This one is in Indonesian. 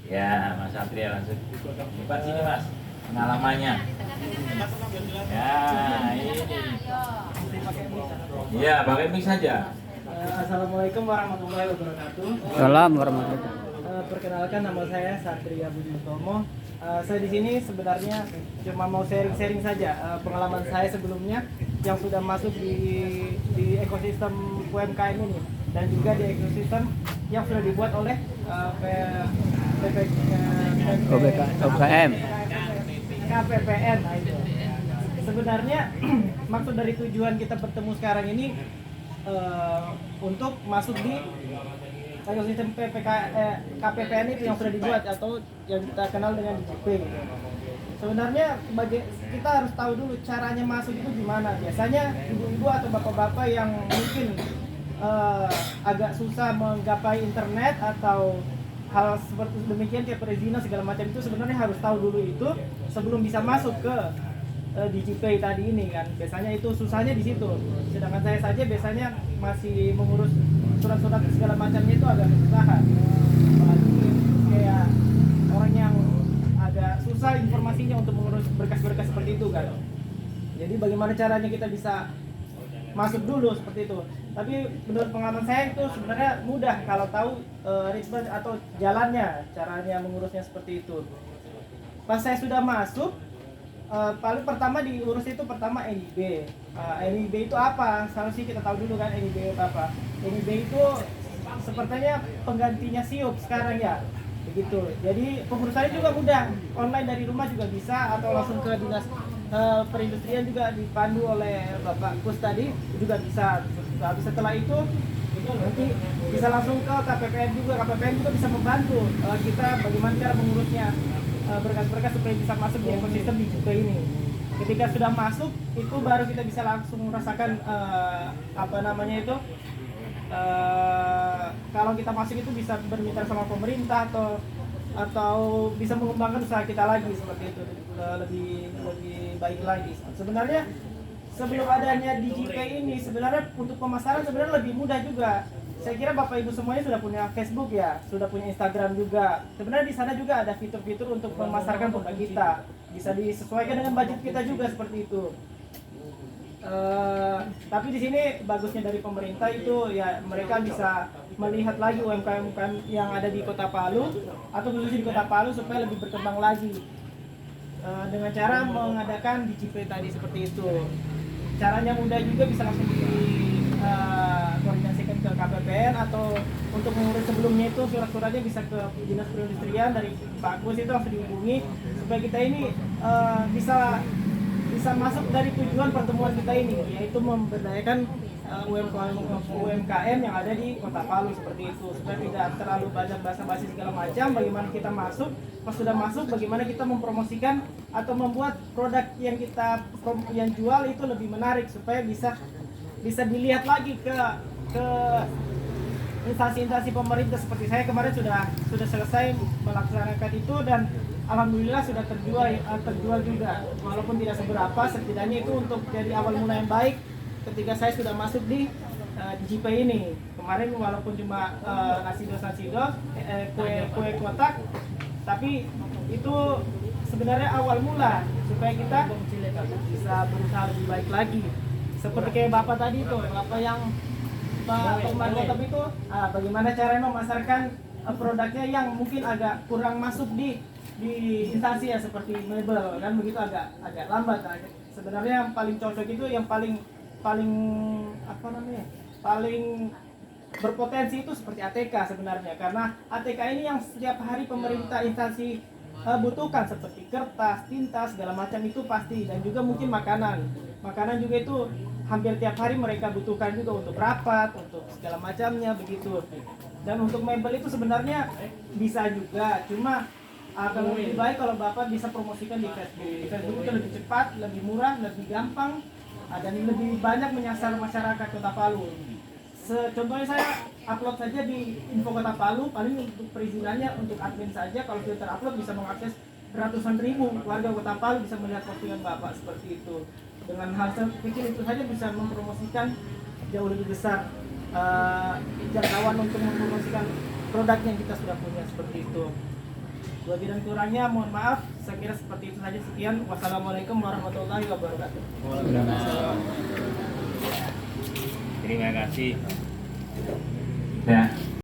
Ya, Mas Satria langsung cepat sini Mas, pengalamannya. Ya, ini. Iya, pakai mic saja. Assalamualaikum warahmatullahi wabarakatuh. Salam warahmatullahi wabarakatuh. Perkenalkan, nama saya Satria Budi Utomo. Saya di sini sebenarnya cuma mau sharing-sharing saja pengalaman saya sebelumnya yang sudah masuk di ekosistem UMKM ini dan juga di ekosistem yang sudah dibuat oleh UMKM. KPPN. Nah, itu. Sebenarnya maksud dari tujuan kita bertemu sekarang ini untuk masuk di ekosistem KPPN itu yang sudah dibuat atau yang kita kenal dengan DJP gitu. Sebenarnya kita harus tahu dulu caranya masuk itu gimana. Biasanya ibu-ibu atau bapak-bapak yang mungkin agak susah menggapai internet atau hal seperti demikian kayak perizinan segala macam itu sebenarnya harus tahu dulu itu sebelum bisa masuk ke DJP tadi ini kan. Biasanya itu susahnya di situ. Sedangkan saya saja biasanya masih mengurus surat-surat segala macamnya itu agak kesusahan. Apalagi kayak orang yang agak susah informasinya untuk mengurus berkas-berkas seperti itu kan. Jadi bagaimana caranya kita bisa masuk dulu seperti itu. Tapi menurut pengalaman saya itu sebenarnya mudah kalau tahu ritme atau jalannya, caranya mengurusnya seperti itu. Pas saya sudah masuk, paling pertama diurus itu pertama NIB. NIB itu apa? Seharusnya kita tahu dulu kan NIB itu apa. NIB itu sepertinya penggantinya SIUP sekarang ya. Begitu. Jadi pengurusannya juga mudah. Online dari rumah juga bisa atau langsung ke dinas perindustrian juga dipandu oleh Bapak Kus tadi juga bisa. Habis setelah itu nanti bisa langsung ke KPPN juga. KPPN juga bisa membantu kita bagaimana cara mengurusnya berkas-berkas supaya bisa masuk di ekosistem di DJP ini. Ketika sudah masuk itu baru kita bisa langsung merasakan apa namanya itu kalau kita masuk itu bisa bermitra sama pemerintah atau bisa mengembangkan usaha kita lagi seperti itu lebih baik lagi. Sebenarnya sebelum adanya DJP ini sebenarnya untuk pemasaran sebenarnya lebih mudah juga. Saya kira Bapak Ibu semuanya sudah punya Facebook ya, sudah punya Instagram juga. Sebenarnya di sana juga ada fitur-fitur untuk memasarkan produk kita. Bisa disesuaikan dengan budget kita juga seperti itu. Tapi di sini bagusnya dari pemerintah itu ya mereka bisa melihat lagi UMKM yang ada di Kota Palu atau khususnya di Kota Palu supaya lebih berkembang lagi dengan cara mengadakan DJP tadi seperti itu. Caranya mudah juga, bisa langsung koordinasikan ke KPPN atau untuk mengurus sebelumnya itu surat-suratnya bisa ke dinas perindustrian dari Pak Kus itu langsung dihubungi supaya kita ini bisa masuk dari tujuan pertemuan kita ini, yaitu memberdayakan UMKM yang ada di Kota Palu seperti itu supaya tidak terlalu banyak basa-basi segala macam. Bagaimana kita masuk, pas sudah masuk bagaimana kita mempromosikan atau membuat produk yang kita yang jual itu lebih menarik supaya bisa dilihat lagi ke instansi-instansi pemerintah. Seperti saya kemarin sudah selesai melaksanakan itu dan alhamdulillah sudah terjual juga, walaupun tidak seberapa. Setidaknya itu untuk jadi awal mula yang baik ketika saya sudah masuk di DJP ini. Kemarin walaupun cuma nasidos kue kotak, tapi itu sebenarnya awal mula supaya kita bisa berusaha lebih baik lagi. Seperti kayak Bapak tadi itu, Bapak yang Pak Kotak itu, bagaimana caranya memasarkan produknya yang mungkin agak kurang masuk di instansi ya, seperti mebel kan begitu, agak lambat. Sebenarnya yang paling cocok itu yang paling apa namanya, paling berpotensi itu seperti ATK sebenarnya, karena ATK ini yang setiap hari pemerintah instansi butuhkan seperti kertas, tinta segala macam itu pasti, dan juga mungkin makanan juga itu hampir tiap hari mereka butuhkan juga untuk rapat, untuk segala macamnya begitu. Dan untuk mebel itu sebenarnya bisa juga, cuma kalau lebih baik kalau Bapak bisa promosikan di Facebook. Di Facebook itu lebih cepat, lebih murah, lebih gampang, dan lebih banyak menyasar masyarakat Kota Palu. Contohnya saya upload saja di Info Kota Palu, paling untuk perizinannya untuk admin saja, kalau sudah terupload bisa mengakses ratusan ribu warga Kota Palu bisa melihat postingan Bapak seperti itu. Dengan hal kecil itu saja bisa mempromosikan jauh lebih besar jangkauan untuk mempromosikan produk yang kita sudah punya seperti itu. Lebih dan kurangnya mohon maaf. Saya kira seperti itu saja. Sekian. Wassalamualaikum warahmatullahi wabarakatuh. Terima kasih. Ya.